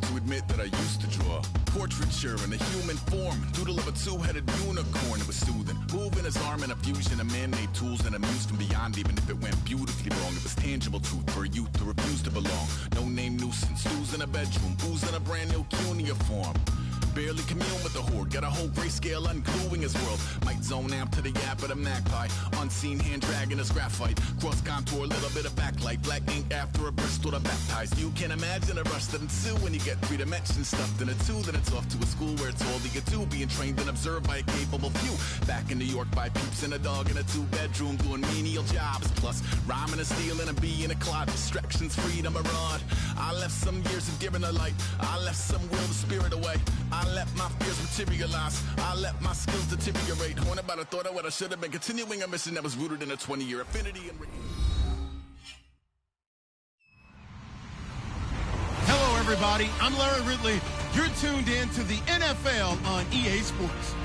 hard to admit that I used to draw portraiture in a human form, doodle of a two-headed unicorn. It was soothing, moving his arm in a fusion of man-made tools and amused from beyond. Even if it went beautifully wrong, it was tangible truth for a youth to refuse to belong. No name nuisance, who's in a bedroom, who's in a brand new cuneiform. Barely commune with the horde, got a whole grayscale ungluing his world. Might zone amp to the yap of the magpie, unseen hand dragging his graphite. Cross contour, little bit of backlight, black ink after a Bristol to baptize. You can imagine a rush that ensue when you get three dimensions stuffed in a two. Then it's off to a school where it's all you get to, being trained and observed by a capable few. Back in New York by peeps and a dog in a two-bedroom doing menial jobs. Plus rhyming and stealing and being a clot, distractions, freedom, a rod. I left some years of giving a light, I left some will the spirit away. I let my fears materialize, I let my skills deteriorate. Haunted by the thought of what I should have been, continuing a mission that was rooted in a 20-year affinity and... Hello everybody, I'm Larry Ridley. You're tuned in to the NFL on EA Sports.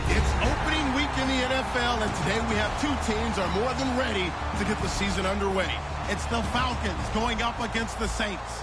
It's opening week in the NFL, and today we have two teams are more than ready to get the season underway. It's the Falcons going up against the Saints.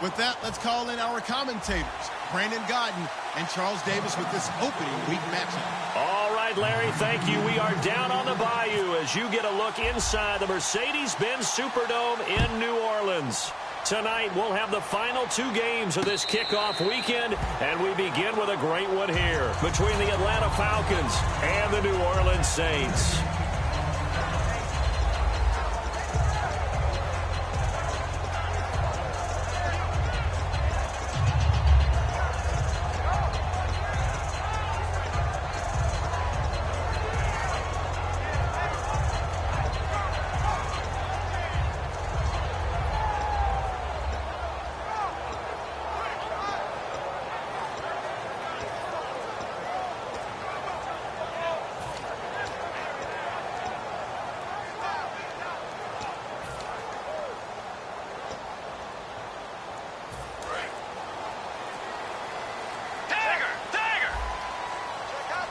With that, let's call in our commentators, Brandon Godden and Charles Davis, with this opening week matchup. All right, Larry, thank you. We are down on the bayou as you get a look inside the Mercedes-Benz Superdome in New Orleans. Tonight, we'll have the final two games of this kickoff weekend, and we begin with a great one here between the Atlanta Falcons and the New Orleans Saints.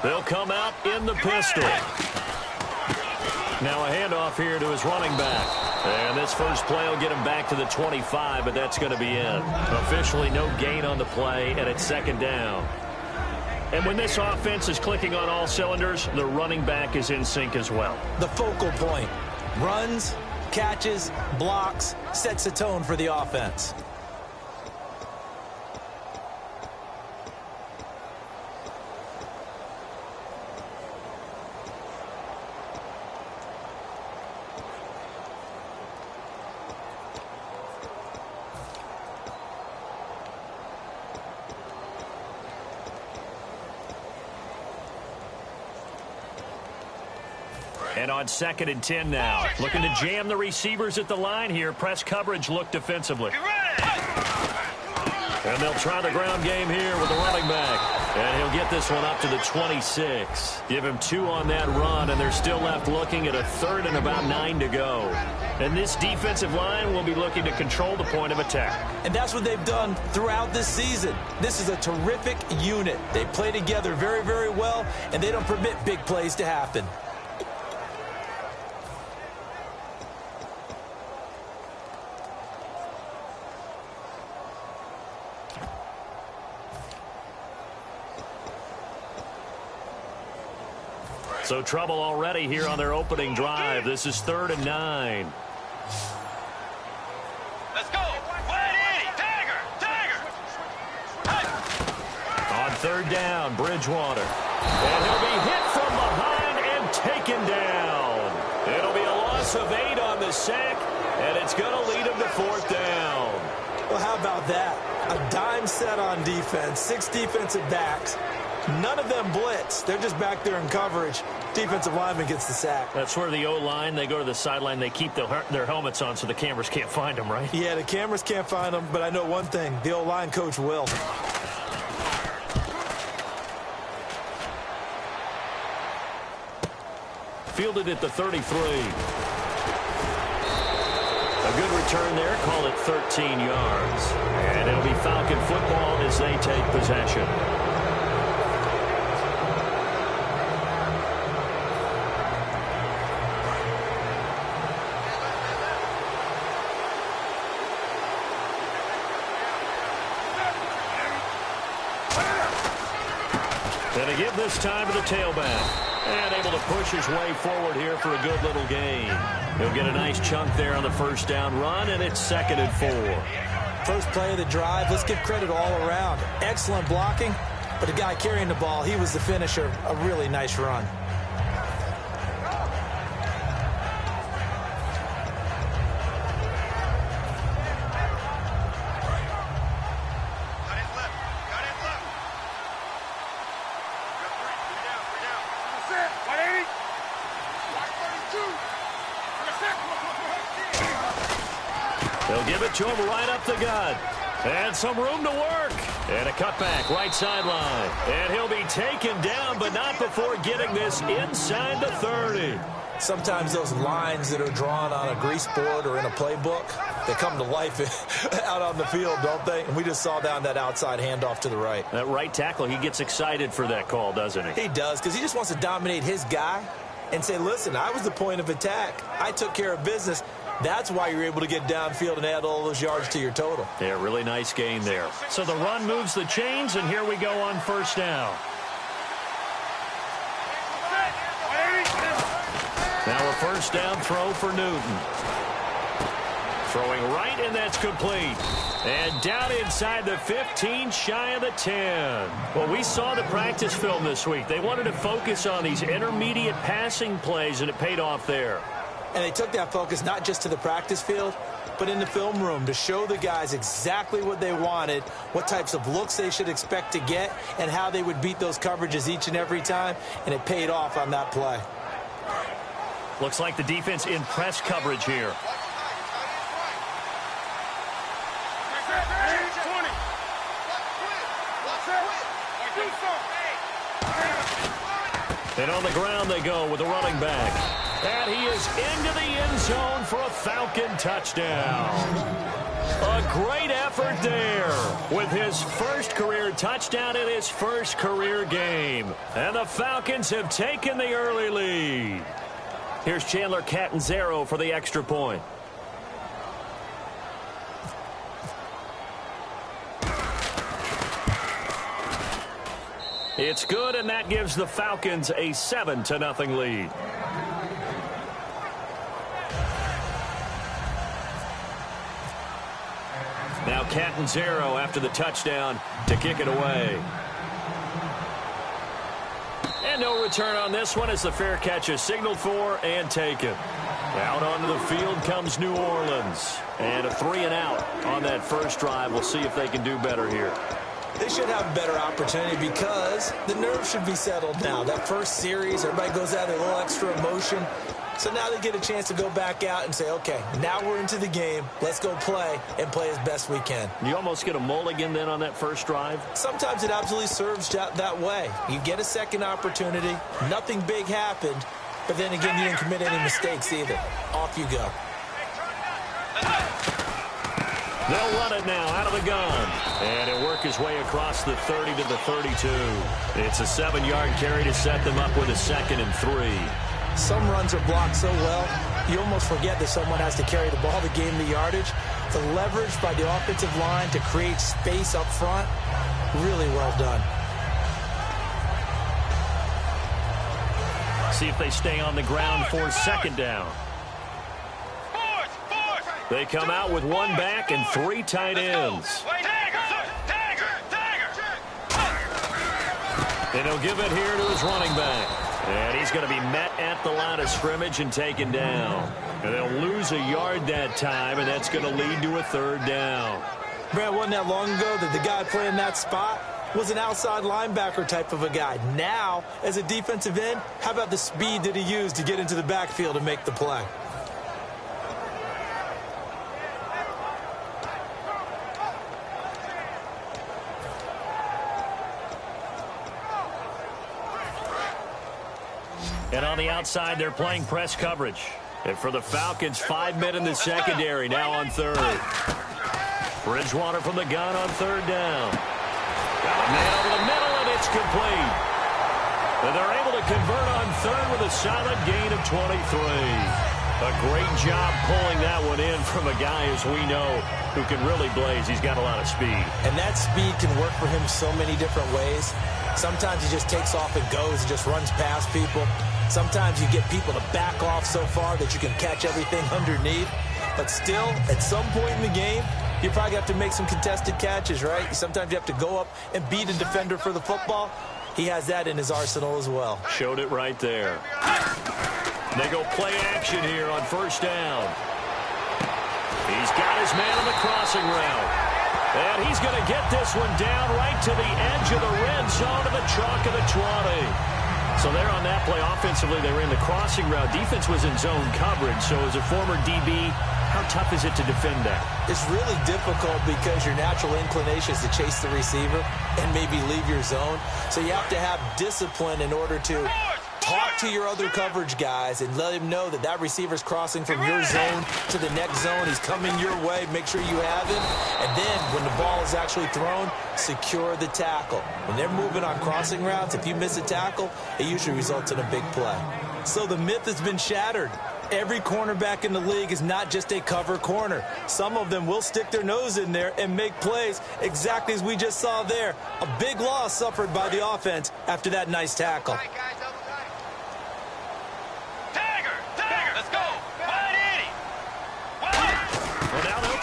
They'll come out in the pistol. Now a handoff here to his running back. And this first play will get him back to the 25, but that's going to be it. Officially no gain on the play, and it's second down. And when this offense is clicking on all cylinders, the running back is in sync as well. The focal point. Runs, catches, blocks, sets the tone for the offense. And on 2nd and 10 now. Looking to jam the receivers at the line here. Press coverage look defensively. And they'll try the ground game here with the running back. And he'll get this one up to the 26. Give him 2 on that run, and they're still left looking at a 3rd and about 9 to go. And this defensive line will be looking to control the point of attack. And that's what they've done throughout this season. This is a terrific unit. They play together very, very well, and they don't permit big plays to happen. So trouble already here on their opening drive. This is 3rd and 9. Let's go. Tiger. On 3rd down, Bridgewater. And he'll be hit from behind and taken down. It'll be a loss of 8 on the sack, and it's going to lead him to 4th down. Well, how about that? A dime set on defense, 6 defensive backs. None of them blitz. They're just back there in coverage. Defensive lineman gets the sack. That's where the O-line, they go to the sideline, they keep their helmets on so the cameras can't find them, right? Yeah, the cameras can't find them, but I know one thing. The O-line coach will. Fielded at the 33. A good return there. Call it 13 yards. And it'll be Falcon football as they take possession. And to give this time to the tailback. And able to push his way forward here for a good little gain. He'll get a nice chunk there on the first down run, and it's 2nd and 4. First play of the drive, let's give credit all around. Excellent blocking, but the guy carrying the ball, he was the finisher. A really nice run. They'll give it to him right up the gut. And some room to work. And a cutback right sideline. And he'll be taken down, but not before getting this inside the 30. Sometimes those lines that are drawn on a grease board or in a playbook, they come to life out on the field, don't they? And we just saw down that outside handoff to the right. That right tackle, he gets excited for that call, doesn't he? He does, because he just wants to dominate his guy and say, listen, I was the point of attack. I took care of business. That's why you're able to get downfield and add all those yards to your total. Yeah, really nice gain there. So the run moves the chains, and here we go on first down. Now a first down throw for Newton. Throwing right, and that's complete. And down inside the 15, shy of the 10. Well, we saw the practice film this week. They wanted to focus on these intermediate passing plays, and it paid off there. And they took that focus not just to the practice field, but in the film room to show the guys exactly what they wanted, what types of looks they should expect to get, and how they would beat those coverages each and every time. And it paid off on that play. Looks like the defense in press coverage here. And on the ground they go with the running back. And he is into the end zone for a Falcon touchdown. A great effort there with his first career touchdown in his first career game. And the Falcons have taken the early lead. Here's Chandler Catanzaro for the extra point. It's good, and that gives the Falcons a 7-0 lead. Now Catanzaro after the touchdown to kick it away. And no return on this one as the fair catch is signaled for and taken. Out onto the field comes New Orleans. And a 3-and-out on that first drive. We'll see if they can do better here. They should have a better opportunity because the nerves should be settled now. That first series, everybody goes out with a little extra emotion. So now they get a chance to go back out and say, okay, now we're into the game. Let's go play and play as best we can. You almost get a mulligan then on that first drive? Sometimes it absolutely serves that way. You get a second opportunity. Nothing big happened. But then again, you didn't commit any mistakes either. Off you go. They'll run it now out of the gun. And it'll work his way across the 30 to the 32. It's a 7-yard carry to set them up with a 2nd and 3. Some runs are blocked so well, you almost forget that someone has to carry the ball to gain the yardage. The leverage by the offensive line to create space up front, really well done. See if they stay on the ground for 2nd down. They come out with one back and 3 tight ends. And he'll give it here to his running back. And he's going to be met at the line of scrimmage and taken down. And they'll lose a yard that time, and that's going to lead to a 3rd down. Brad, wasn't that long ago that the guy playing that spot was an outside linebacker type of a guy. Now, as a defensive end, how about the speed that he used to get into the backfield and make the play? And on the outside, they're playing press coverage. And for the Falcons, 5 men in the secondary now on 3rd. Bridgewater from the gun on 3rd down. Got a man over the middle, and it's complete. And they're able to convert on 3rd with a solid gain of 23. A great job pulling that one in from a guy, as we know, who can really blaze. He's got a lot of speed. And that speed can work for him so many different ways. Sometimes he just takes off and goes and just runs past people. Sometimes you get people to back off so far that you can catch everything underneath. But still, at some point in the game, you probably have to make some contested catches, right? Sometimes you have to go up and beat a defender for the football. He has that in his arsenal as well. Showed it right there. They go play action here on first down. He's got his man on the crossing route. And he's going to get this one down right to the edge of the red zone of the chalk of the 20. So there on that play, offensively, they were in the crossing route. Defense was in zone coverage. So as a former DB, how tough is it to defend that? It's really difficult because your natural inclination is to chase the receiver and maybe leave your zone. So you have to have discipline in order to talk to your other coverage guys and let him know that that receiver's crossing from your zone to the next zone. He's coming your way. Make sure you have him. And then when the ball is actually thrown, secure the tackle. When they're moving on crossing routes, if you miss a tackle, it usually results in a big play. So the myth has been shattered. Every cornerback in the league is not just a cover corner. Some of them will stick their nose in there and make plays exactly as we just saw there. A big loss suffered by the offense after that nice tackle.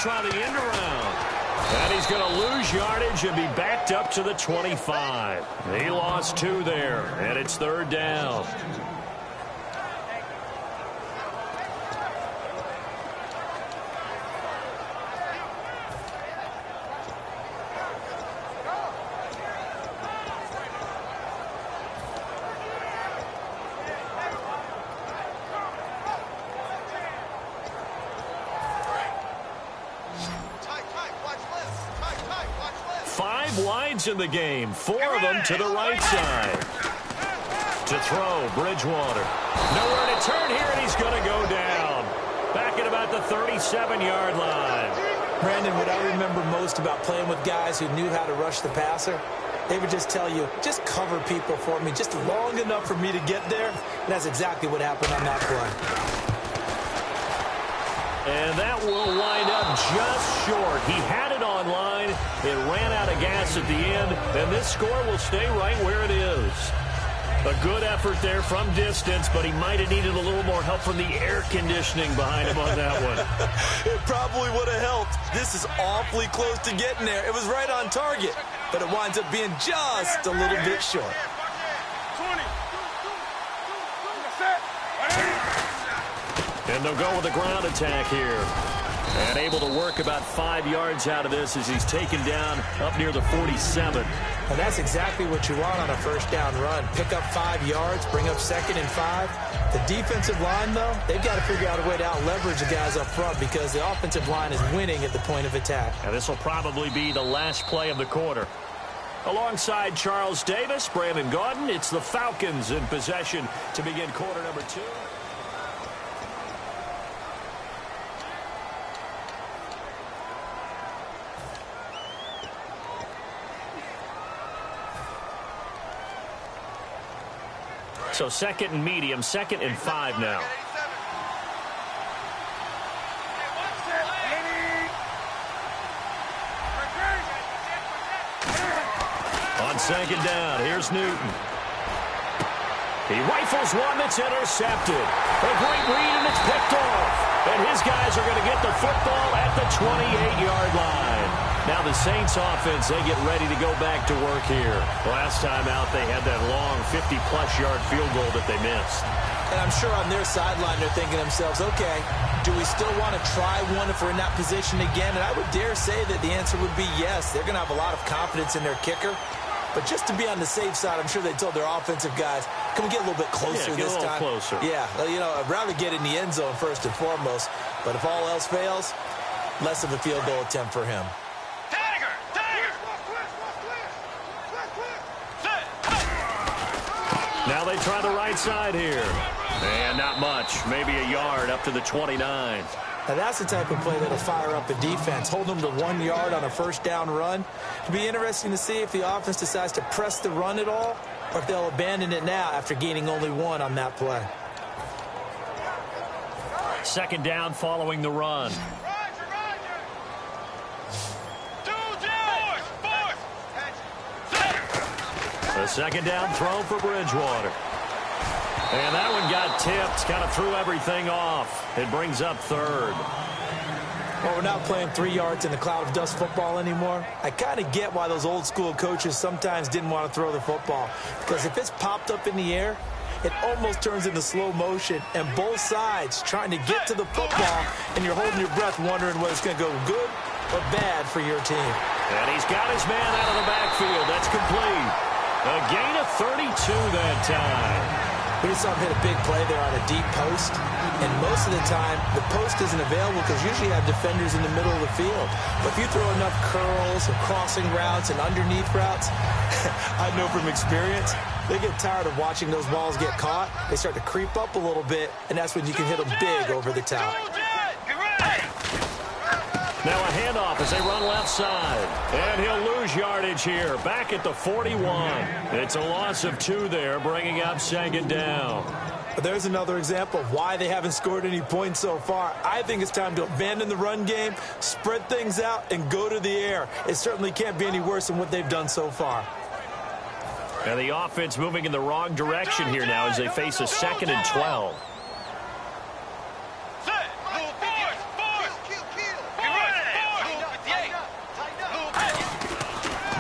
Try the end around. And he's going to lose yardage and be backed up to the 25. He lost 2 there, and it's third down. In the game, 4 of them to the right side. To throw, Bridgewater. Nowhere to turn here, and he's going to go down. Back at about the 37-yard line. Brandon, what I remember most about playing with guys who knew how to rush the passer, they would just tell you, just cover people for me, just long enough for me to get there. And that's exactly what happened on that play. And that will wind up just short. He had it online. It ran out of gas at the end. And this score will stay right where it is. A good effort there from distance, but he might have needed a little more help from the air conditioning behind him on that one. It probably would have helped. This is awfully close to getting there. It was right on target, but it winds up being just a little bit short. And they'll go with a ground attack here. And able to work about 5 yards out of this as he's taken down up near the 47. And that's exactly what you want on a first down run. Pick up 5 yards, bring up 2nd and 5. The defensive line, though, they've got to figure out a way to out-leverage the guys up front because the offensive line is winning at the point of attack. And this will probably be the last play of the quarter. Alongside Charles Davis, Brandon Gaudin, it's the Falcons in possession to begin quarter number 2. So 2nd and medium, 2nd and 5 now. On 2nd down, here's Newton. He rifles one that's intercepted. A great read, and it's picked off. And his guys are going to get the football at the 28-yard line. Now the Saints offense, they get ready to go back to work here. Last time out, they had that long 50-plus yard field goal that they missed. And I'm sure on their sideline, they're thinking to themselves, okay, do we still want to try one if we're in that position again? And I would dare say that the answer would be yes. They're going to have a lot of confidence in their kicker. But just to be on the safe side, I'm sure they told their offensive guys, can we get a little bit closer this time? Closer. Yeah, you know, I'd rather get in the end zone first and foremost. But if all else fails, less of a field goal attempt for him. Now they try the right side here. And not much. Maybe a yard up to the 29. Now that's the type of play that'll fire up a defense. Hold them to 1 yard on a first down run. It'll be interesting to see if the offense decides to press the run at all or if they'll abandon it now after gaining only 1 on that play. Second down following the run. The second down throw for Bridgewater. And that one got tipped, kind of threw everything off. It brings up third. Well, we're not playing 3 yards in the cloud of dust football anymore. I kind of get why those old school coaches sometimes didn't want to throw the football. Because if it's popped up in the air, it almost turns into slow motion. And both sides trying to get to the football, and you're holding your breath wondering whether it's going to go good or bad for your team. And he's got his man out of the backfield. That's complete. A gain of 32 that time. We just saw him hit a big play there on a deep post. And most of the time, the post isn't available because usually you have defenders in the middle of the field. But if you throw enough curls and crossing routes and underneath routes, I know from experience, they get tired of watching those balls get caught. They start to creep up a little bit, and that's when you can hit them big over the top. Now a handoff as they run left side. And he'll lose yardage here. Back at the 41. It's a loss of 2 there, bringing up second down. There's another example of why they haven't scored any points so far. I think it's time to abandon the run game, spread things out, and go to the air. It certainly can't be any worse than what they've done so far. And the offense moving in the wrong direction here now as they face a 2nd and 12.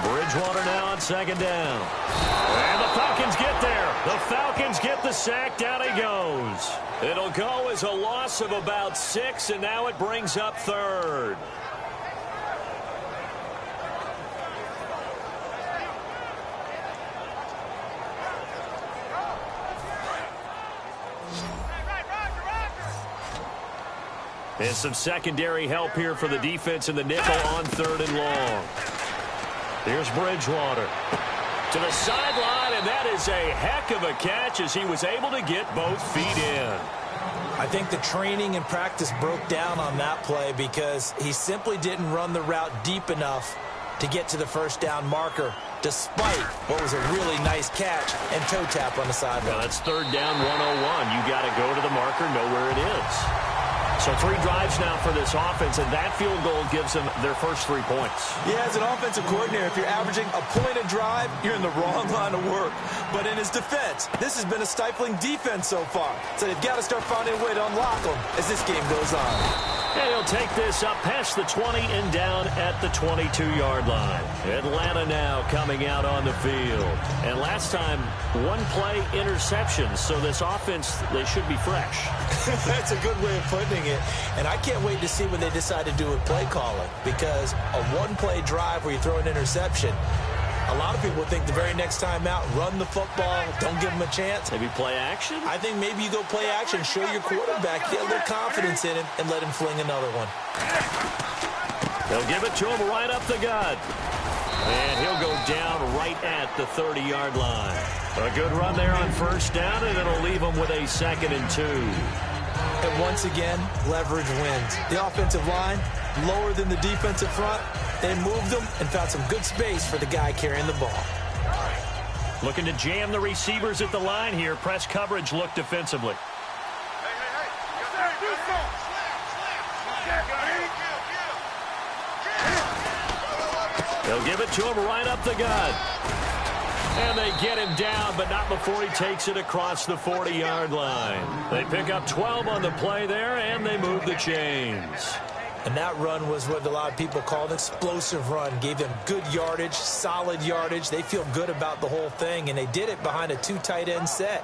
Bridgewater now on second down. And the Falcons get there. The Falcons get the sack. Down he goes. It'll go as a loss of about 6, and now it brings up third. And some secondary help here for the defense in the nickel on 3rd and long. Here's Bridgewater to the sideline, and that is a heck of a catch as he was able to get both feet in. I think the training and practice broke down on that play because he simply didn't run the route deep enough to get to the first down marker, despite what was a really nice catch and toe tap on the sideline. Well, that's 3rd down 101. You got to go to the marker, know where it is. So 3 drives now for this offense, and that field goal gives them their first 3 points. Yeah, as an offensive coordinator, if you're averaging a point a drive, you're in the wrong line of work. But in his defense, this has been a stifling defense so far. So they've got to start finding a way to unlock them as this game goes on. And he'll take this up past the 20 and down at the 22-yard line. Atlanta now coming out on the field. And last time, 1 play interception. So this offense, they should be fresh. That's a good way of putting it. And I can't wait to see what they decide to do with play calling. Because a 1-play drive where you throw an interception, a lot of people think the very next time out, run the football, don't give them a chance. Maybe play action? I think maybe you go play action, show your quarterback, get a little confidence in him, and let him fling another one. They'll give it to him right up the gut. And he'll go down right at the 30-yard line. A good run there on first down, and it'll leave him with a 2nd and 2. And once again, leverage wins. The offensive line, lower than the defensive front. They moved them and found some good space for the guy carrying the ball. Looking to jam the receivers at the line here. Press coverage look defensively. They'll give it to him right up the gut. And they get him down, but not before he takes it across the 40-yard line. They pick up 12 on the play there, and they move the chains. And that run was what a lot of people call an explosive run. Gave them good yardage, solid yardage. They feel good about the whole thing, and they did it behind a 2 tight end set.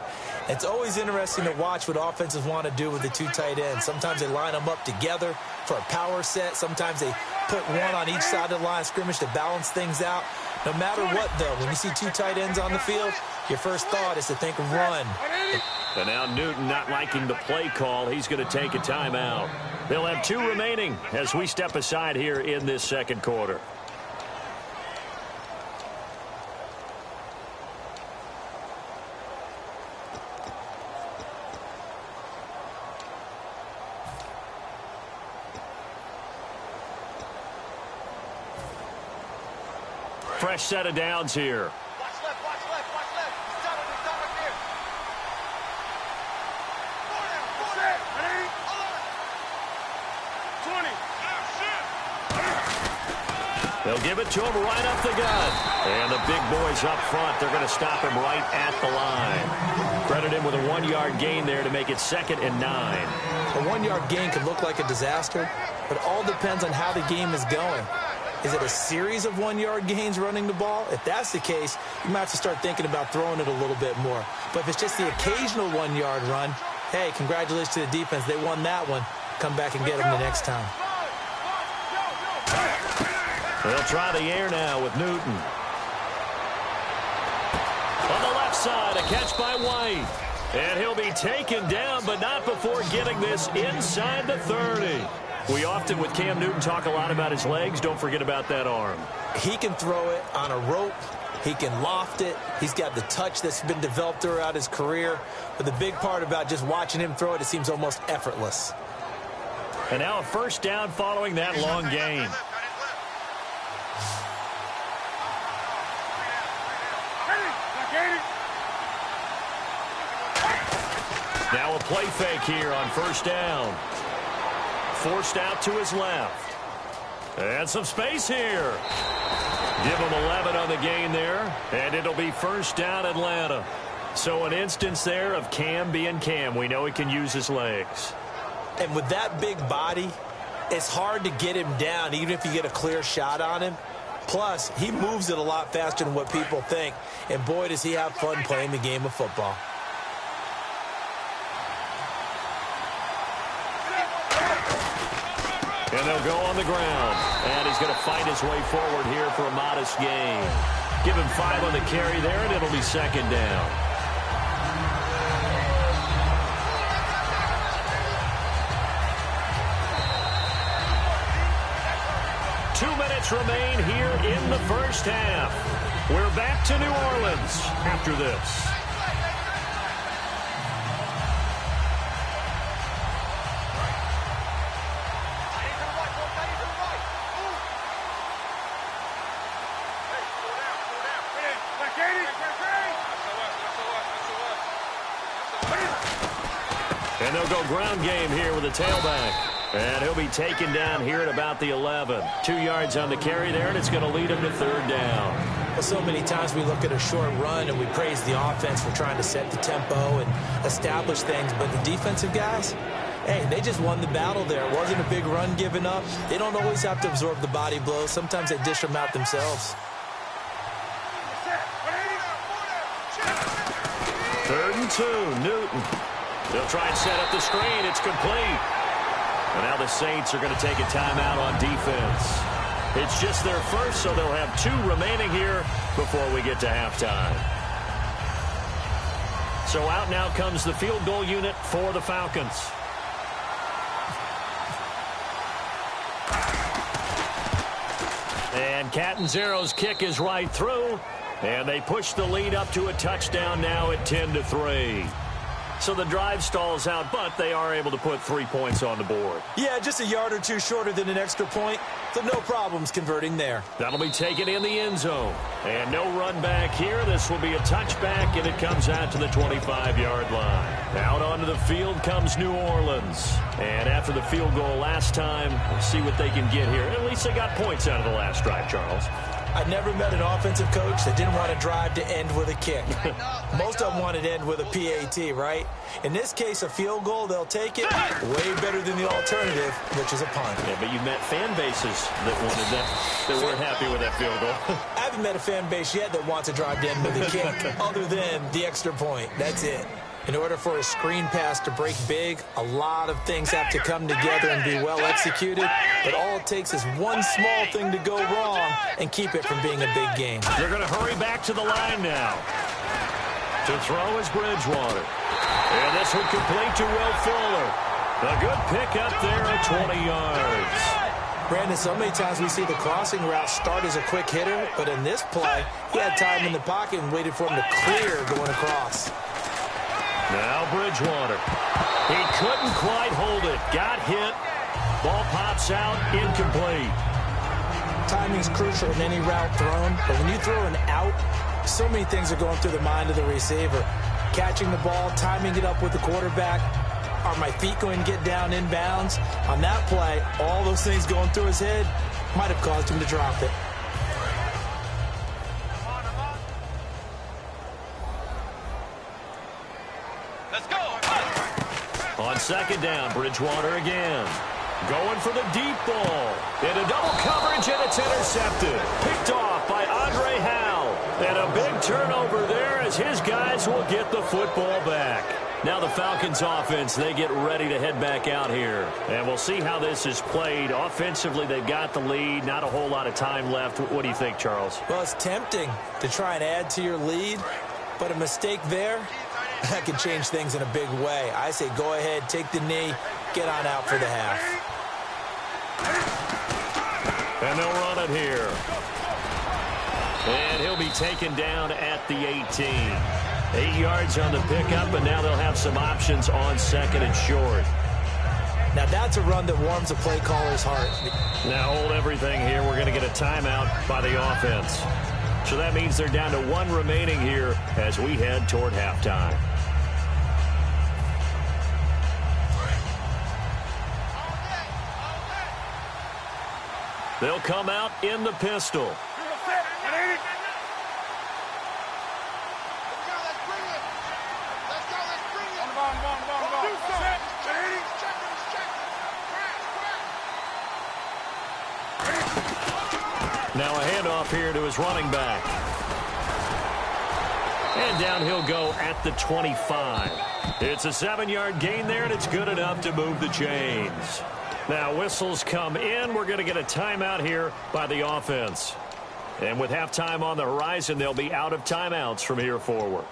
It's always interesting to watch what offenses want to do with the 2 tight ends. Sometimes they line them up together for a power set. Sometimes they put one on each side of the line of scrimmage to balance things out. No matter what, though, when you see 2 tight ends on the field, your first thought is to think run. And now Newton not liking the play call. He's going to take a timeout. They'll have 2 remaining as we step aside here in this second quarter. Fresh set of downs here. Watch left, watch left, watch left. He's done up here. They'll give it to him right up the gut. And the big boys up front, they're going to stop him right at the line. Credit him with a 1-yard gain there to make it 2nd and 9. A 1-yard gain could look like a disaster, but all depends on how the game is going. Is it a series of 1-yard gains running the ball? If that's the case, you might have to start thinking about throwing it a little bit more. But if it's just the occasional 1-yard run, hey, congratulations to the defense. They won that one. Come back and get them the next time. They'll try the air now with Newton. On the left side, a catch by White. And he'll be taken down, but not before getting this inside the 30. We often, with Cam Newton, talk a lot about his legs. Don't forget about that arm. He can throw it on a rope. He can loft it. He's got the touch that's been developed throughout his career. But the big part about just watching him throw it, it seems almost effortless. And now a first down following that long gain. Now a play fake here on first down. Forced out to his left. And some space here. Give him 11 on the gain there. And it'll be first down Atlanta. So an instance there of Cam being Cam. We know he can use his legs. And with that big body, it's hard to get him down, even if you get a clear shot on him. Plus, he moves it a lot faster than what people think. And boy, does he have fun playing the game of football. And they'll go on the ground. And he's going to fight his way forward here for a modest gain. Give him 5 on the carry there, and it'll be 2nd down. Remain here in the first half. We're back to New Orleans after this. And they'll go ground game here with a tailback. And he'll be taken down here at about the 11. 2 yards on the carry there, and it's going to lead him to 3rd down. Well, so many times we look at a short run and we praise the offense for trying to set the tempo and establish things. But the defensive guys, hey, they just won the battle there. It wasn't a big run given up. They don't always have to absorb the body blows. Sometimes they dish them out themselves. 3rd and 2, Newton. They'll try and set up the screen. It's complete. And now the Saints are going to take a timeout on defense. It's just their first, so they'll have 2 remaining here before we get to halftime. So out now comes the field goal unit for the Falcons. And Catanzaro's kick is right through. And they push the lead up to a touchdown now at 10-3. So the drive stalls out, but they are able to put 3 points on the board. Yeah, just a yard or 2 shorter than an extra point, so no problems converting there. That'll be taken in the end zone. And no run back here. This will be a touchback, and it comes out to the 25-yard line. Out onto the field comes New Orleans. And after the field goal last time, we'll see what they can get here. At least they got points out of the last drive, Charles. I've never met an offensive coach that didn't want to drive to end with a kick. Most of them want to end with a PAT, right? In this case, a field goal, they'll take it. Way better than the alternative, which is a punt. Yeah, but you've met fan bases that wanted that weren't happy with that field goal. I haven't met a fan base yet that wants to drive to end with a kick, other than the extra point. That's it. In order for a screen pass to break big, a lot of things have to come together and be well executed. But all it takes is one small thing to go wrong and keep it from being a big game. They're going to hurry back to the line now. To throw is Bridgewater. And this one complete to Will Fuller. A good pick up there at 20 yards. Brandon, so many times we see the crossing route start as a quick hitter, but in this play, he had time in the pocket and waited for him to clear going across. Now Bridgewater. He couldn't quite hold it. Got hit. Ball pops out. Incomplete. Timing's crucial in any route thrown, but when you throw an out, so many things are going through the mind of the receiver. Catching the ball, timing it up with the quarterback. Are my feet going to get down in bounds? On that play, all those things going through his head might have caused him to drop it. Let's go. On second down, Bridgewater again. Going for the deep ball. Into double coverage, and it's intercepted. Picked off by Andre Howell. And a big turnover there as his guys will get the football back. Now the Falcons offense, they get ready to head back out here. And we'll see how this is played. Offensively, they've got the lead. Not a whole lot of time left. What do you think, Charles? Well, it's tempting to try and add to your lead, but a mistake there, that can change things in a big way. I say go ahead, take the knee, get on out for the half. And they'll run it here. And he'll be taken down at the 18. 8 yards on the pickup, and now they'll have some options on second and short. Now that's a run that warms a play caller's heart. Now hold everything here. We're going to get a timeout by the offense. So that means they're down to 1 remaining here as we head toward halftime. They'll come out in the pistol. Now a handoff here to his running back. And down he'll go at the 25. It's a 7-yard gain there, and it's good enough to move the chains. Now whistles come in. We're going to get a timeout here by the offense. And with halftime on the horizon, they'll be out of timeouts from here forward.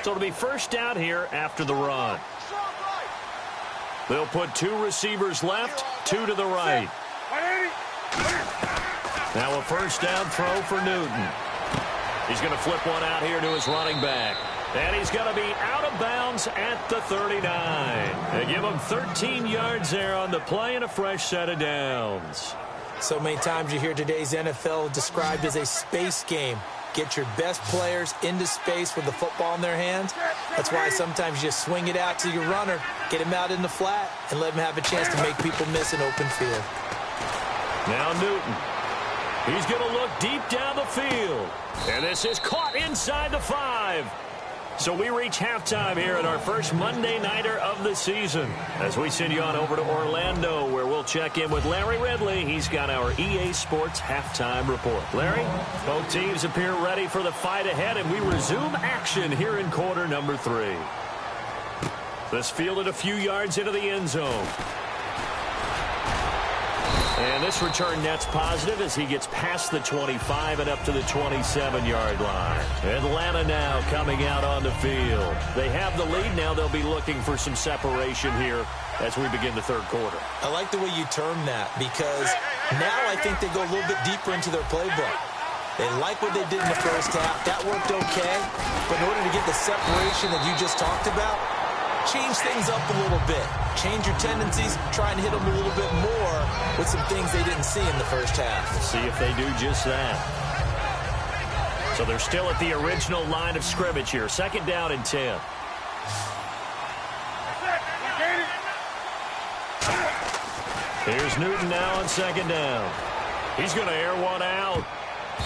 So it'll be first down here after the run. They'll put 2 receivers left, 2 to the right. Now a first down throw for Newton. He's going to flip one out here to his running back. And he's going to be out of bounds at the 39. They give him 13 yards there on the play and a fresh set of downs. So many times you hear today's NFL described as a space game. Get your best players into space with the football in their hands. That's why sometimes you just swing it out to your runner, get him out in the flat, and let him have a chance to make people miss an open field. Now Newton. He's going to look deep down the field. And this is caught inside the 5. So we reach halftime here at our first Monday Nighter of the season as we send you on over to Orlando, where we'll check in with Larry Ridley. He's got our EA Sports halftime report. Larry, both teams appear ready for the fight ahead, and we resume action here in quarter number 3. This fielded a few yards into the end zone. And this return net's positive as he gets past the 25 and up to the 27-yard line. Atlanta now coming out on the field. They have the lead. Now they'll be looking for some separation here as we begin the third quarter. I like the way you term that, because now I think they go a little bit deeper into their playbook. They like what they did in the first half. That worked okay. But in order to get the separation that you just talked about, change things up a little bit. Change your tendencies, try and hit them a little bit more with some things they didn't see in the first half. We'll see if they do just that. So they're still at the original line of scrimmage here. Second down and 10. Here's Newton now on second down. He's going to air one out.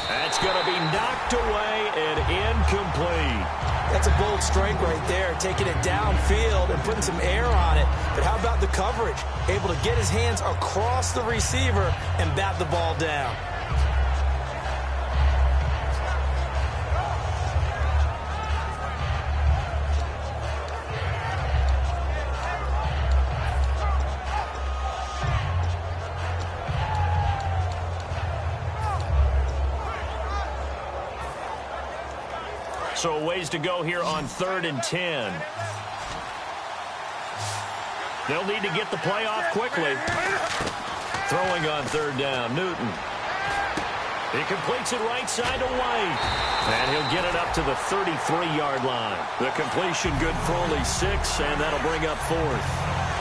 That's going to be knocked away and incomplete. That's a bold strike right there, taking it downfield and putting some air on it. But how about the coverage? Able to get his hands across the receiver and bat the ball down. So a ways to go here on 3rd and 10. They'll need to get the play off quickly. Throwing on 3rd down, Newton. He completes it right side to White. And he'll get it up to the 33-yard line. The completion good for only 6, and that'll bring up 4th.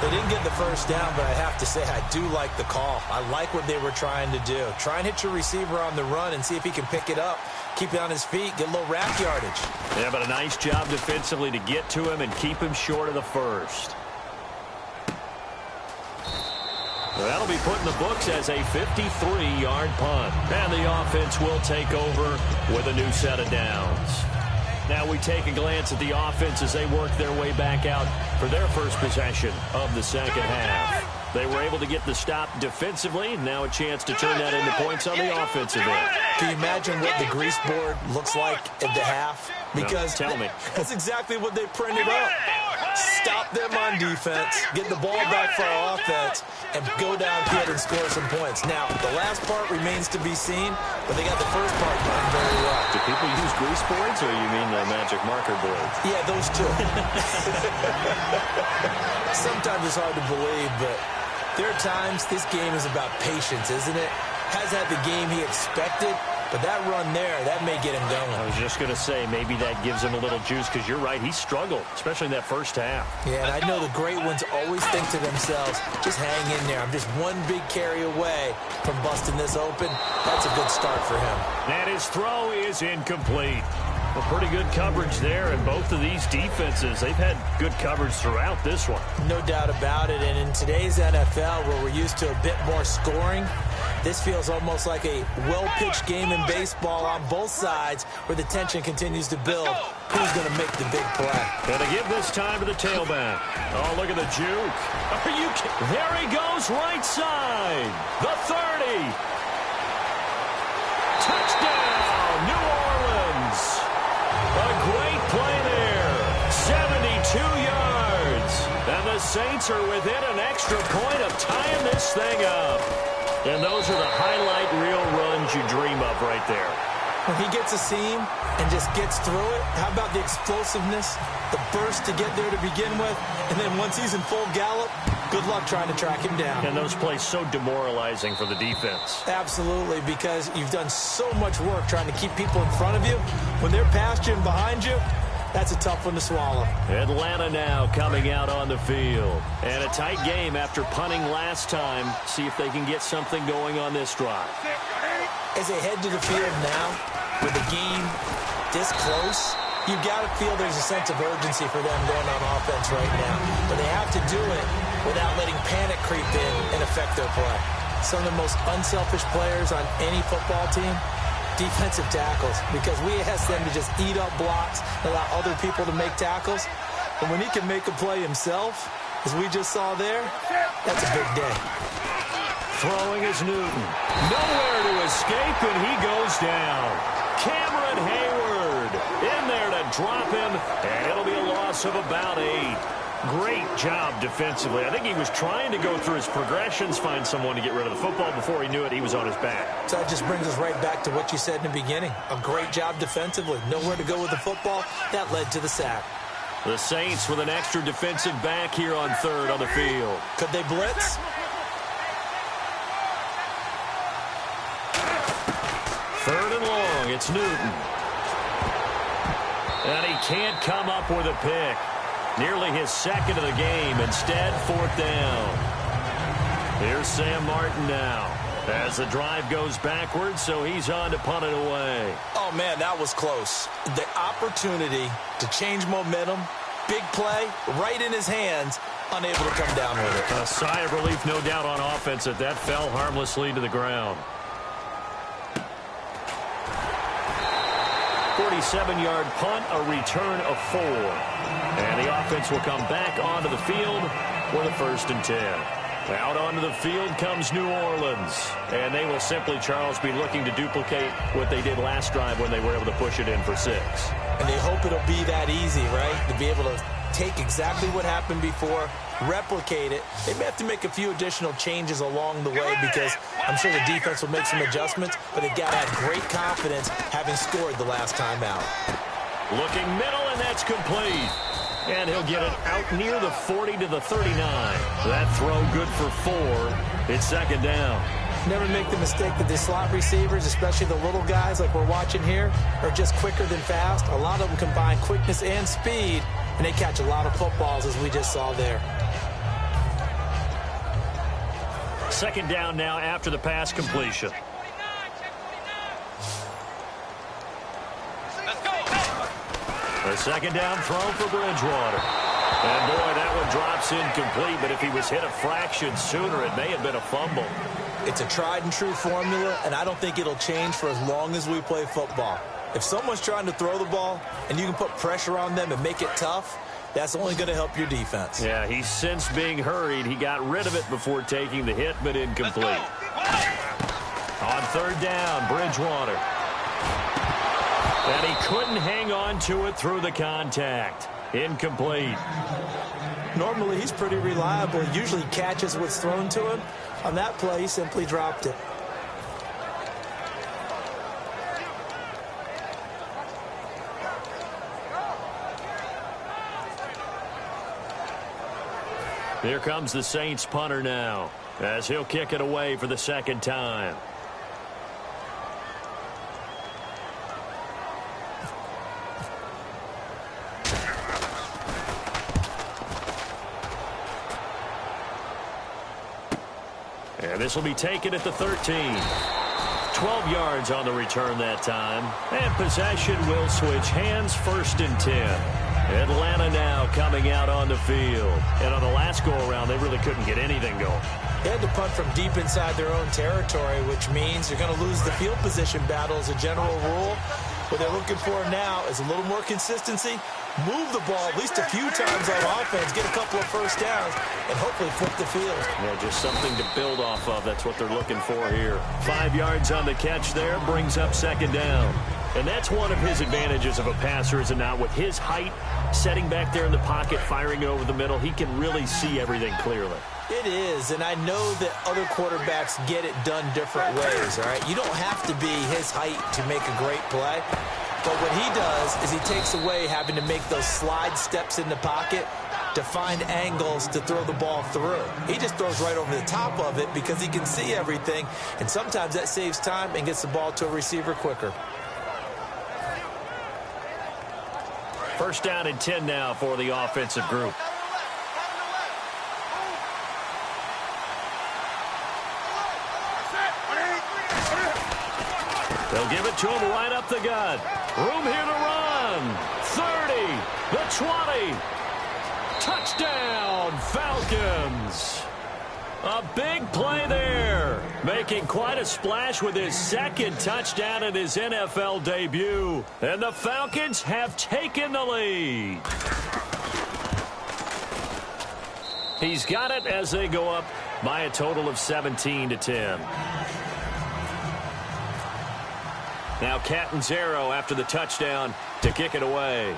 They didn't get the first down, but I have to say I do like the call. I like what they were trying to do. Try and hit your receiver on the run and see if he can pick it up, keep it on his feet, get a little rack yardage. Yeah, but a nice job defensively to get to him and keep him short of the first. Well, that'll be put in the books as a 53-yard punt. And the offense will take over with a new set of downs. Now we take a glance at the offense as they work their way back out for their first possession of the second half. They were able to get the stop defensively. Now a chance to turn that into points on the offensive end. Can you imagine what the grease board looks like at the half? Because no, tell me. That's exactly what they printed up. Stop them on defense, get the ball back for our offense, and go downfield and score some points. Now, the last part remains to be seen, but they got the first part done very well. Do people use grease boards, or you mean the magic marker boards? Yeah, those two. Sometimes it's hard to believe, but there are times this game is about patience, isn't it? Hasn't had the game he expected, but that run there, that may get him going. I was just going to say, maybe that gives him a little juice, because you're right, he struggled, especially in that first half. Yeah, and I know the great ones always think to themselves, just hang in there. I'm just one big carry away from busting this open. That's a good start for him. And his throw is incomplete. Well, pretty good coverage there, and both of these defenses, they've had good coverage throughout this one. No doubt about it, and in today's NFL, where we're used to a bit more scoring, this feels almost like a well-pitched game in baseball on both sides where the tension continues to build. Who's going to make the big play? Gonna give this time to the tailback. Oh, look at the juke. Are you kidding? There he goes, right side. The 30. Touchdown, New Orleans. A great play there. 72 yards. And the Saints are within an extra point of tying this thing up. And those are the highlight reel runs you dream of right there. When he gets a seam and just gets through it, how about the explosiveness, the burst to get there to begin with, and then once he's in full gallop, good luck trying to track him down. And those plays so demoralizing for the defense. Absolutely, because you've done so much work trying to keep people in front of you. When they're past you and behind you, that's a tough one to swallow. Atlanta now coming out on the field. And a tight game after punting last time. See if they can get something going on this drive. As they head to the field now, with the game this close, you've got to feel there's a sense of urgency for them going on offense right now. But they have to do it without letting panic creep in and affect their play. Some of the most unselfish players on any football team, defensive tackles, because we ask them to just eat up blocks, allow other people to make tackles. But when he can make a play himself, as we just saw there, that's a big day. Throwing is Newton. Nowhere to escape, and he goes down. Cameron Hayward in there to drop him, and it'll be a loss of about 8. Great job defensively. I think he was trying to go through his progressions, find someone to get rid of the football. Before he knew it, he was on his back. So that just brings us right back to what you said in the beginning. A great job defensively. Nowhere to go with the football. That led to the sack. The Saints with an extra defensive back here on third on the field. Could they blitz? Third and long. It's Newton. And he can't come up with a pick. Nearly his second of the game. Instead, fourth down. Here's Sam Martin now as the drive goes backwards, so he's on to punt it away. Oh, man, that was close. The opportunity to change momentum, big play, right in his hands, unable to come down with it. A sigh of relief, no doubt, on offense that fell harmlessly to the ground. 47-yard punt, a return of 4. And the offense will come back onto the field with a 1st and 10. Out onto the field comes New Orleans. And they will simply, Charles, be looking to duplicate what they did last drive when they were able to push it in for 6. And they hope it'll be that easy, right? To be able to take exactly what happened before, replicate it. They may have to make a few additional changes along the way because I'm sure the defense will make some adjustments, but they've got to have great confidence having scored the last time out. Looking middle, and that's complete. And he'll get it out near the 40 to the 39. That throw good for 4. It's second down. Never make the mistake that the slot receivers, especially the little guys like we're watching here, are just quicker than fast. A lot of them combine quickness and speed, and they catch a lot of footballs as we just saw there. Second down now after the pass completion. The second down throw for Bridgewater. And, boy, that one drops incomplete, but if he was hit a fraction sooner, it may have been a fumble. It's a tried-and-true formula, and I don't think it'll change for as long as we play football. If someone's trying to throw the ball and you can put pressure on them and make it tough, that's only going to help your defense. Yeah, he's since being hurried. He got rid of it before taking the hit, but incomplete. On third down, Bridgewater. And he couldn't hang on to it through the contact. Incomplete. Normally, he's pretty reliable. He usually catches what's thrown to him. On that play, he simply dropped it. Here comes the Saints punter now, as he'll kick it away for the second time. And this will be taken at the 13. 12 yards on the return that time. And possession will switch hands, 1st and 10. Atlanta now coming out on the field. And on the last go-around, they really couldn't get anything going. They had to punt from deep inside their own territory, which means you're going to lose the field position battle as a general rule. What they're looking for now is a little more consistency. Move the ball at least a few times on offense, get a couple of first downs, and hopefully flip the field. Yeah, just something to build off of. That's what they're looking for here. 5 yards on the catch there, brings up second down. And that's one of his advantages of a passer, is it not? With his height, setting back there in the pocket, firing over the middle, he can really see everything clearly. It is, and I know that other quarterbacks get it done different ways, all right? You don't have to be his height to make a great play. But what he does is he takes away having to make those slide steps in the pocket to find angles to throw the ball through. He just throws right over the top of it because he can see everything, and sometimes that saves time and gets the ball to a receiver quicker. First down and 10 now for the offensive group. They'll give it to him right up the gut. Room here to run. 30, the 20. Touchdown, Falcons. A big play there. Making quite a splash with his second touchdown in his NFL debut. And the Falcons have taken the lead. He's got it as they go up by a total of 17-10. Now Catanzaro after the touchdown to kick it away.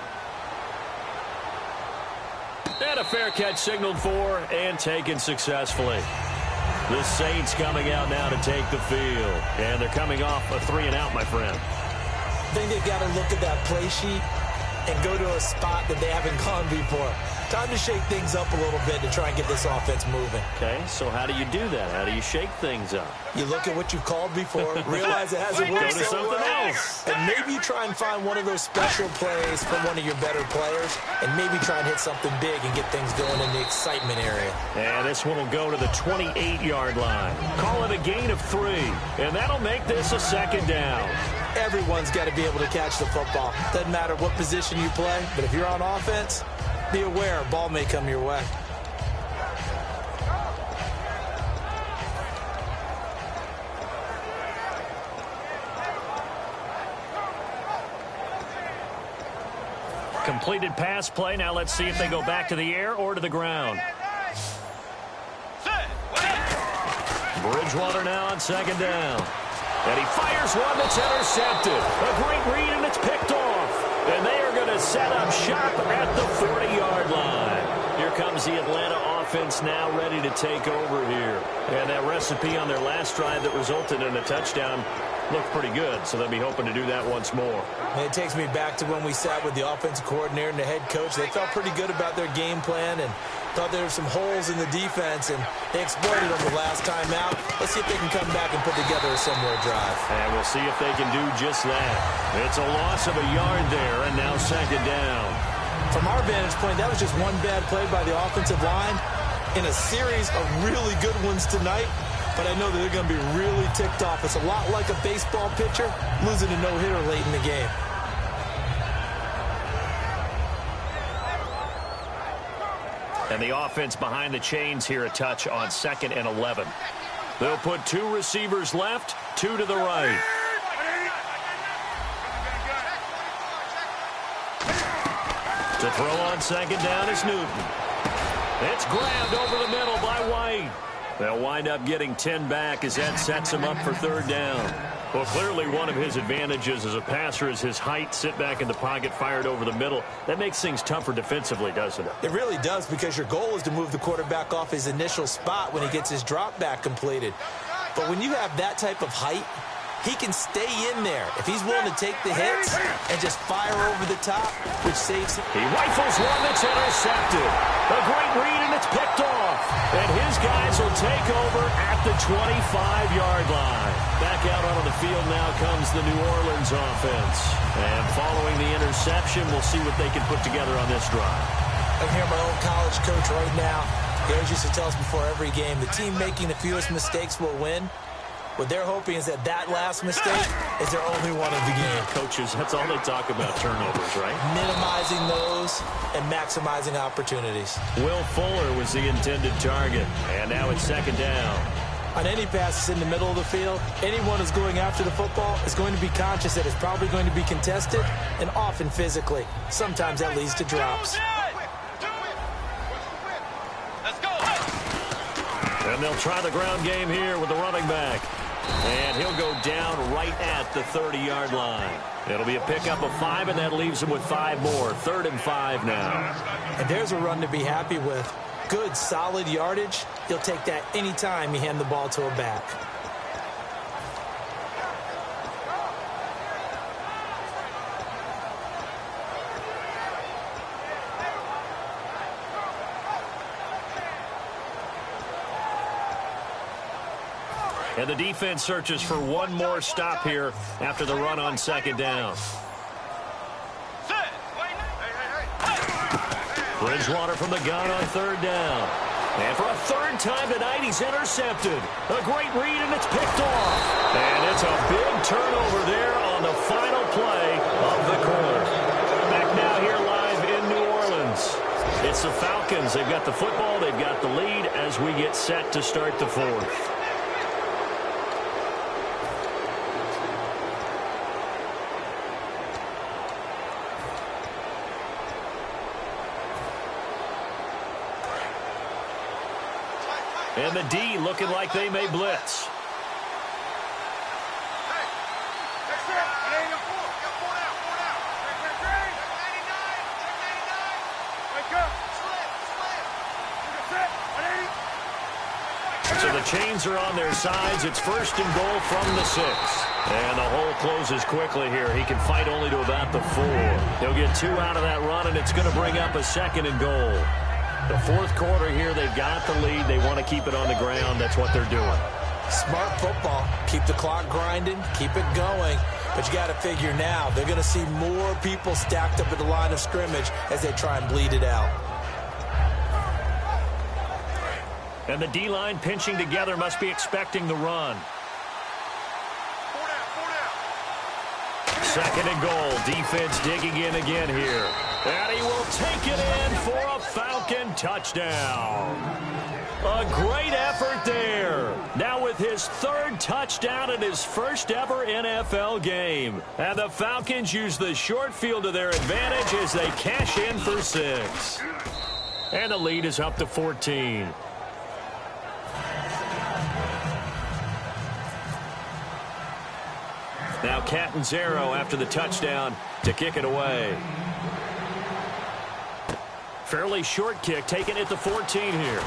And a fair catch signaled for and taken successfully. The Saints coming out now to take the field. And they're coming off a 3-and-out, my friend. I think they've got to look at that play sheet and go to a spot that they haven't gone before. Time to shake things up a little bit to try and get this offense moving. Okay, so how do you do that? How do you shake things up? You look at what you've called before, realize it hasn't worked Go to something else. and maybe you try and find one of those special plays from one of your better players, and maybe try and hit something big and get things going in the excitement area. And this one will go to the 28-yard line. Call it a gain of 3, and that'll make this a second down. Everyone's got to be able to catch the football. Doesn't matter what position you play, but if you're on offense, be aware a ball may come your way. Completed pass play. Now let's see if they go back to the air or to the ground. Bridgewater now on second down. And he fires one that's intercepted. A great read, and it's picked off. And they are going to set up shop at the 40-yard line. Here comes the Atlanta offense now ready to take over here. And that recipe on their last drive that resulted in a touchdown looked pretty good, so they'll be hoping to do that once more. And it takes me back to when we sat with the offensive coordinator and the head coach. They felt pretty good about their game plan and thought there were some holes in the defense, and they exploited them the last time out. Let's see if they can come back and put together a similar drive. And we'll see if they can do just that. It's a loss of a yard there, and now second down. From our vantage point, that was just one bad play by the offensive line in a series of really good ones tonight. but I know that they're going to be really ticked off. It's a lot like a baseball pitcher losing a no-hitter late in the game. And the offense behind the chains here a touch on 2nd and 11. They'll put 2 receivers left, 2 to the right. To throw on 2nd down is Newton. It's grabbed over the middle by White. They'll wind up getting 10 back as that sets him up for 3rd down. Well, clearly one of his advantages as a passer is his height. Sit back in the pocket, fired over the middle. That makes things tougher defensively, doesn't it? It really does, because your goal is to move the quarterback off his initial spot when he gets his drop back completed. But when you have that type of height, he can stay in there if he's willing to take the hits and just fire over the top, which saves him. He rifles one that's intercepted. A great read, and it's picked off. And his guys will take over at the 25-yard line. Back out onto the field now comes the New Orleans offense. And following the interception, we'll see what they can put together on this drive. I'm here, my old college coach right now. He always used to tell us before every game, the team making the fewest mistakes will win. What they're hoping is that last mistake is their only one of the game. Coaches, that's all they talk about, turnovers, right? Minimizing those and maximizing opportunities. Will Fuller was the intended target, and now it's 2nd down. On any passes in the middle of the field, anyone who's going after the football is going to be conscious that it's probably going to be contested, and often physically. Sometimes that leads to drops. And they'll try the ground game here with the running back. And he'll go down right at the 30-yard line. It'll be a pickup of 5, and that leaves him with 5 more. 3rd and 5 now. And there's a run to be happy with. Good, solid yardage. He'll take that anytime you hand the ball to a back. And the defense searches for one more stop here after the run on 2nd down. Bridgewater from the gun on 3rd down. And for a 3rd time tonight, he's intercepted. A great read, and it's picked off. And it's a big turnover there on the final play of the quarter. Back now here live in New Orleans. It's the Falcons. They've got the football. They've got the lead as we get set to start the 4th. And the D looking like they may blitz. So the chains are on their sides. It's 1st and goal from the 6. And the hole closes quickly here. He can fight only to about the 4. He'll get 2 out of that run, and it's going to bring up a 2nd and goal. The 4th quarter here, they've got the lead. They want to keep it on the ground. That's what they're doing. Smart football. Keep the clock grinding. Keep it going. But you got to figure now, they're going to see more people stacked up at the line of scrimmage as they try and bleed it out. And the D-line pinching together must be expecting the run. 2nd and goal. Defense digging in again here. And he will take it in for a Falcon touchdown. A great effort there. Now with his 3rd touchdown in his 1st ever NFL game. And the Falcons use the short field to their advantage as they cash in for 6. And the lead is up to 14. Now Catanzaro after the touchdown to kick it away. Fairly short kick taken at the 14 here.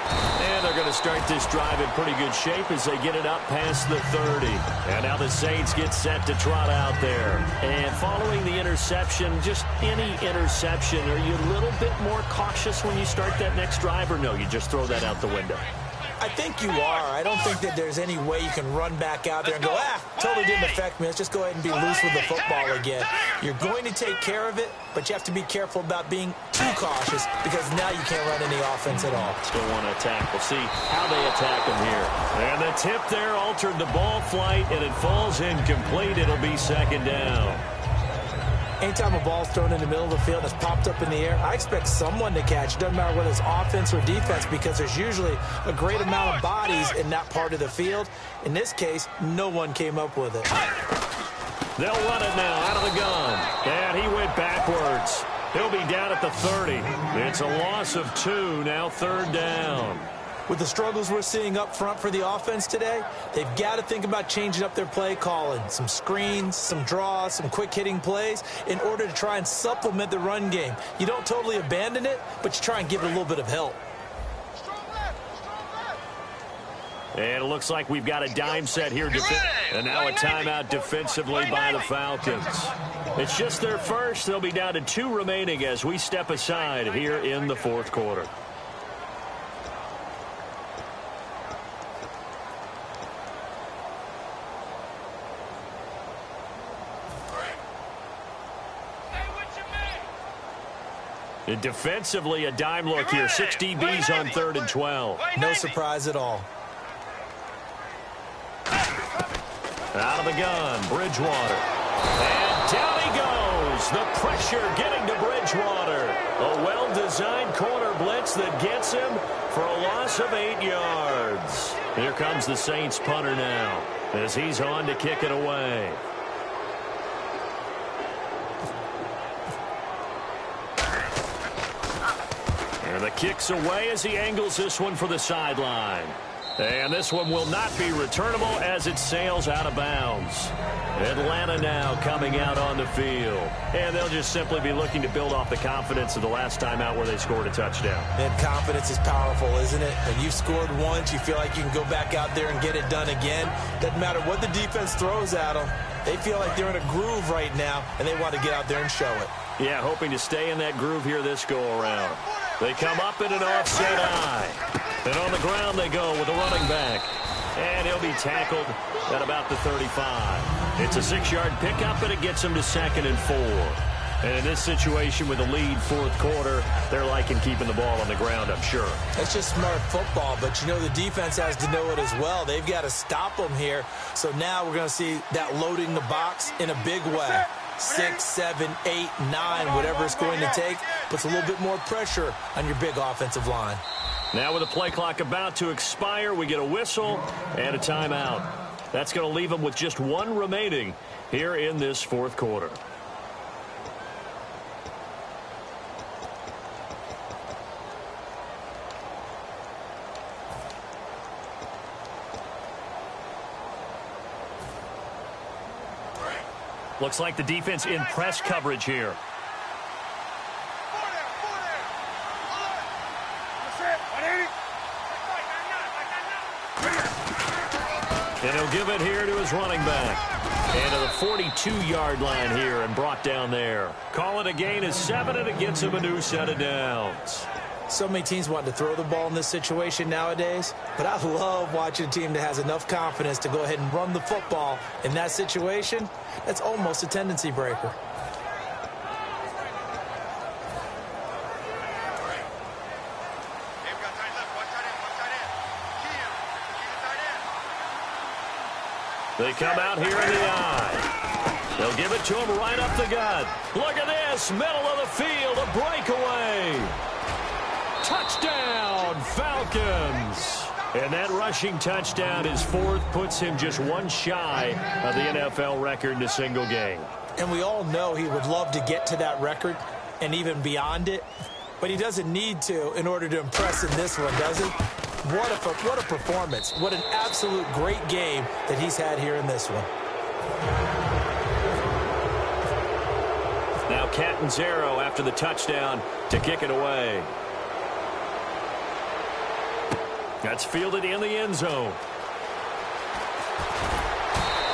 And they're going to start this drive in pretty good shape as they get it up past the 30. And now the Saints get set to trot out there. And following the interception, just any interception, are you a little bit more cautious when you start that next drive, or no, you just throw that out the window? I think you are. I don't think that there's any way you can run back out there and go, totally didn't affect me. Let's just go ahead and be loose with the football again. You're going to take care of it, but you have to be careful about being too cautious because now you can't run any offense at all. Still want to attack. We'll see how they attack him here. And the tip there altered the ball flight, and it falls incomplete. It'll be second down. Anytime a ball's thrown in the middle of the field that's popped up in the air, I expect someone to catch. It doesn't matter whether it's offense or defense because there's usually a great amount of bodies in that part of the field. In this case, no one came up with it. They'll run it now out of the gun. And he went backwards. He'll be down at the 30. It's a loss of 2, now third down. With the struggles we're seeing up front for the offense today, they've got to think about changing up their play calling. Some screens, some draws, some quick-hitting plays in order to try and supplement the run game. You don't totally abandon it, but you try and give it a little bit of help. And it looks like we've got a dime set here. And now a timeout defensively by the Falcons. It's just their first. They'll be down to 2 remaining as we step aside here in the fourth quarter. And defensively, a dime look here. 6 DBs on 3rd and 12. No surprise at all. Out of the gun, Bridgewater. And down he goes. The pressure getting to Bridgewater. A well-designed corner blitz that gets him for a loss of 8 yards. Here comes the Saints punter now as he's on to kick it away. And the kick's away as he angles this one for the sideline. And this one will not be returnable as it sails out of bounds. Atlanta now coming out on the field. And they'll just simply be looking to build off the confidence of the last time out where they scored a touchdown. And confidence is powerful, isn't it? When you've scored once, you feel like you can go back out there and get it done again. Doesn't matter what the defense throws at them. They feel like they're in a groove right now, and they want to get out there and show it. Yeah, hoping to stay in that groove here this go-around. They come up in an offset eye. And on the ground they go with a running back. And he'll be tackled at about the 35. It's a 6-yard pickup, and it gets him to 2nd and 4. And in this situation with a lead fourth quarter, they're liking keeping the ball on the ground, I'm sure. That's just smart football, but you know the defense has to know it as well. They've got to stop them here. So now we're going to see that loading the box in a big way. 6, 7, 8, 9, whatever it's going to take, puts a little bit more pressure on your big offensive line. Now with the play clock about to expire, we get a whistle and a timeout. That's going to leave them with just 1 remaining here in this fourth quarter. Looks like the defense in press coverage here. And he'll give it here to his running back. And to the 42-yard line here and brought down there. Call it a gain of 7, and it gets him a new set of downs. So many teams want to throw the ball in this situation nowadays, but I love watching a team that has enough confidence to go ahead and run the football. In that situation, that's almost a tendency breaker. They come out here in the eye. They'll give it to him right up the gut. Look at this, middle of the field, a breakaway. Touchdown, Falcons. And that rushing touchdown, his 4th, puts him just 1 shy of the NFL record in a single game. And we all know he would love to get to that record and even beyond it, but he doesn't need to in order to impress in this one, does he? What a performance. What an absolute great game that he's had here in this one. Now Catanzaro after the touchdown to kick it away. That's fielded in the end zone.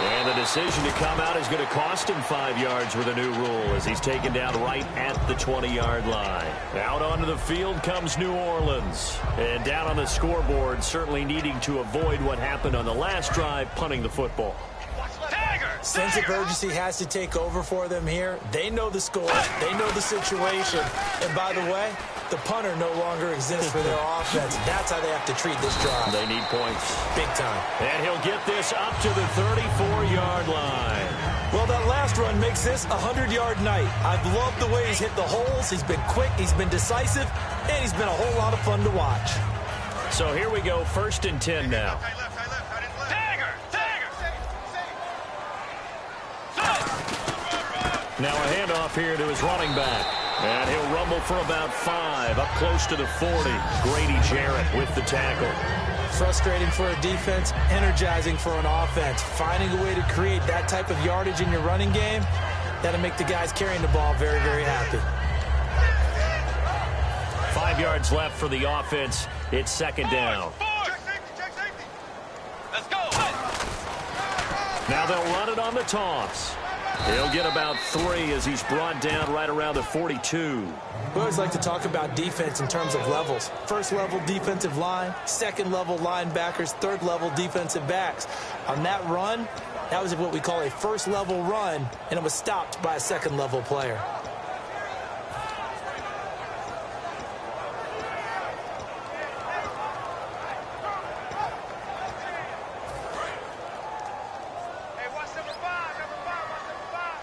And the decision to come out is going to cost him 5 yards with a new rule as he's taken down right at the 20-yard line. Out on onto the field comes New Orleans. And down on the scoreboard, certainly needing to avoid what happened on the last drive, punting the football. Sense of urgency has to take over for them here. They know the score. They know the situation. And by the way, the punter no longer exists for their offense. That's how they have to treat this drive. They need points. Big time. And he'll get this up to the 34-yard line. Well, that last run makes this a 100-yard night. I've loved the way he's hit the holes. He's been quick. He's been decisive. And he's been a whole lot of fun to watch. So here we go, 1st and 10 now. Now a handoff here to his running back. And he'll rumble for about 5, up close to the 40. Grady Jarrett with the tackle. Frustrating for a defense, energizing for an offense. Finding a way to create that type of yardage in your running game, that'll make the guys carrying the ball very, very happy. 5 yards left for the offense. It's 2nd down. Let's go. Now they'll run it on the toss. He'll get about 3 as he's brought down right around the 42. We always like to talk about defense in terms of levels. 1st level defensive line, 2nd level linebackers, 3rd level defensive backs. On that run, that was what we call a 1st level run, and it was stopped by a 2nd level player.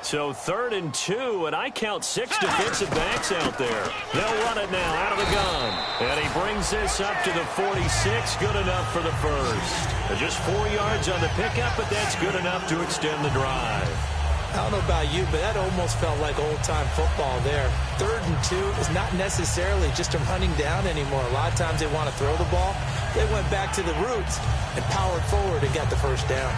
So 3rd and 2, and I count 6 defensive backs out there. They'll run it now out of the gun. And he brings this up to the 46. Good enough for the first. Just 4 yards on the pickup, but that's good enough to extend the drive. I don't know about you, but that almost felt like old-time football there. 3rd and 2 is not necessarily just a running down anymore. A lot of times they want to throw the ball. They went back to the roots and powered forward and got the first down.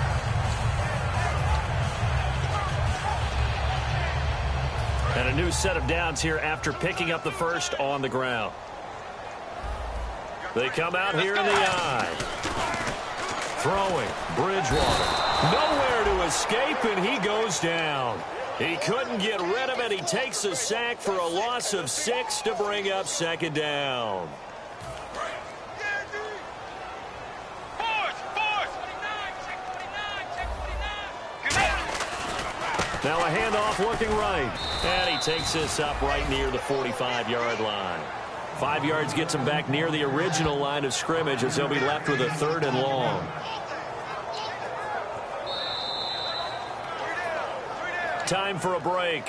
And a new set of downs here after picking up the first on the ground. They come out here in the I. Throwing. Bridgewater. Nowhere to escape, and he goes down. He couldn't get rid of it. He takes a sack for a loss of 6 to bring up 2nd down. Now a handoff looking right. And he takes this up right near the 45-yard line. 5 yards gets him back near the original line of scrimmage as they'll be left with a 3rd and long. Time for a break.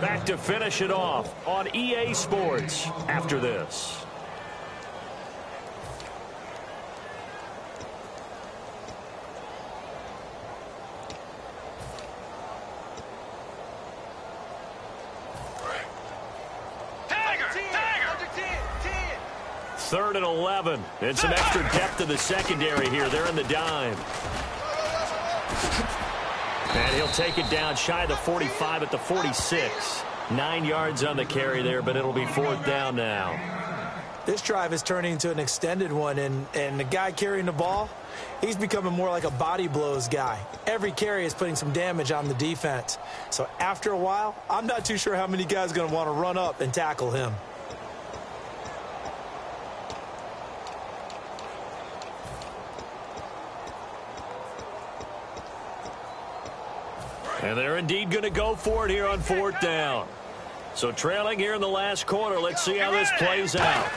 Back to finish it off on EA Sports after this. Third and 11. And some extra depth to the secondary here. They're in the dime. And he'll take it down shy of the 45 at the 46. 9 yards on the carry there, but it'll be 4th down now. This drive is turning into an extended one, and the guy carrying the ball, he's becoming more like a body blows guy. Every carry is putting some damage on the defense. So after a while, I'm not too sure how many guys are going to want to run up and tackle him. And they're indeed going to go for it here on 4th down. So trailing here in the last quarter, let's see how this plays out.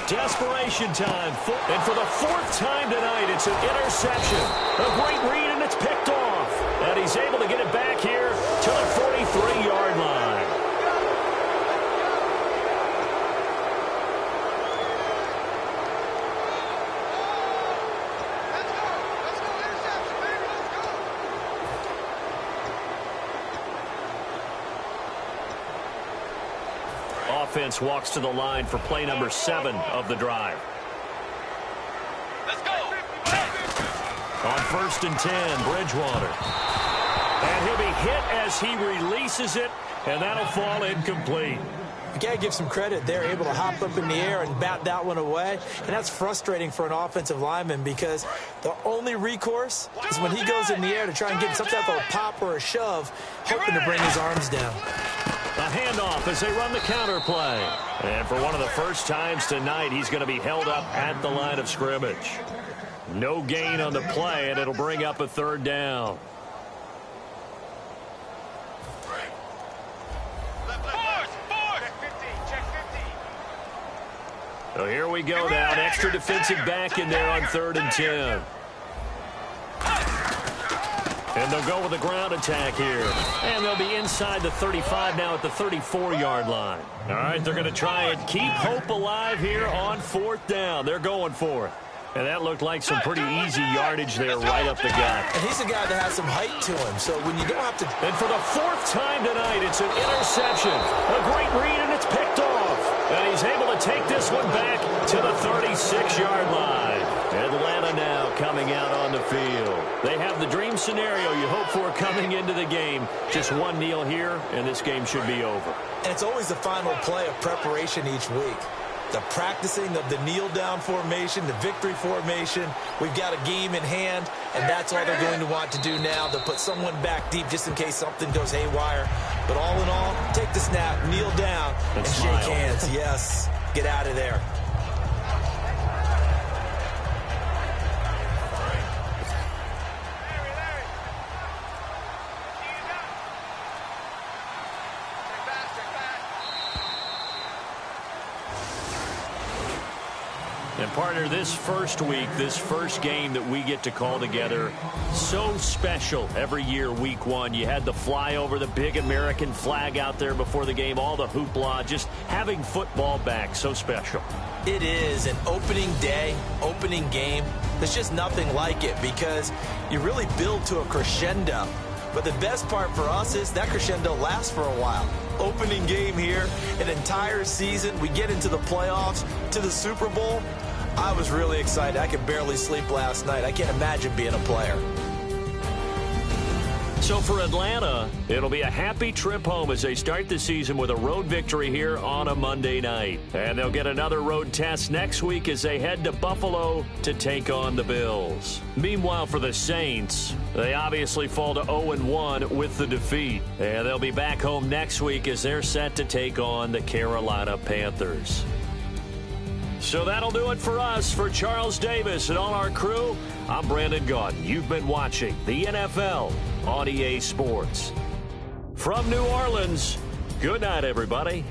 Desperation time. And for the 4th time tonight, it's an interception. A great read, and it's picked off. And he's able to get it back here to the 43-yard line. Offense walks to the line for play number 7 of the drive. Let's go. On 1st and 10, Bridgewater. And he'll be hit as he releases it, and that'll fall incomplete. You got to give some credit. They're able to hop up in the air and bat that one away. And that's frustrating for an offensive lineman because the only recourse is when he goes in the air to try and get some type of a pop or a shove, hoping to bring his arms down. A handoff as they run the counter play. And for one of the first times tonight, he's going to be held up at the line of scrimmage. No gain on the play, and it'll bring up a third down. So here we go now. An extra defensive back in there on 3rd and 10. And they'll go with a ground attack here. And they'll be inside the 35 now at the 34-yard line. All right, they're going to try and keep hope alive here on 4th down. They're going for it. And that looked like some pretty easy yardage there right up the gut. And he's a guy that has some height to him, so when you don't have to... And for the 4th time tonight, it's an interception. A great read, and it's picked off. And he's able to take this one back to the 36-yard line. Atlanta now coming out on the field. They have the dream scenario you hope for coming into the game. Just one kneel here, and this game should be over. And it's always the final play of preparation each week. The practicing of the kneel-down formation, the victory formation. We've got a game in hand, and that's all they're going to want to do now. They'll put someone back deep just in case something goes haywire. But all in all, take the snap, kneel down, and shake hands. Yes, get out of there. And partner, this first week, this first game that we get to call together, so special every year, week 1. You had the flyover, the big American flag out there before the game, all the hoopla, just having football back, so special. It is an opening day, opening game. There's just nothing like it because you really build to a crescendo. But the best part for us is that crescendo lasts for a while. Opening game here, an entire season. We get into the playoffs, to the Super Bowl. I was really excited. I could barely sleep last night. I can't imagine being a player. So for Atlanta, it'll be a happy trip home as they start the season with a road victory here on a Monday night. And they'll get another road test next week as they head to Buffalo to take on the Bills. Meanwhile, for the Saints, they obviously fall to 0-1 with the defeat. And they'll be back home next week as they're set to take on the Carolina Panthers. So that'll do it for us. For Charles Davis and all our crew, I'm Brandon Gaudin. You've been watching the NFL on EA Sports. From New Orleans, good night, everybody.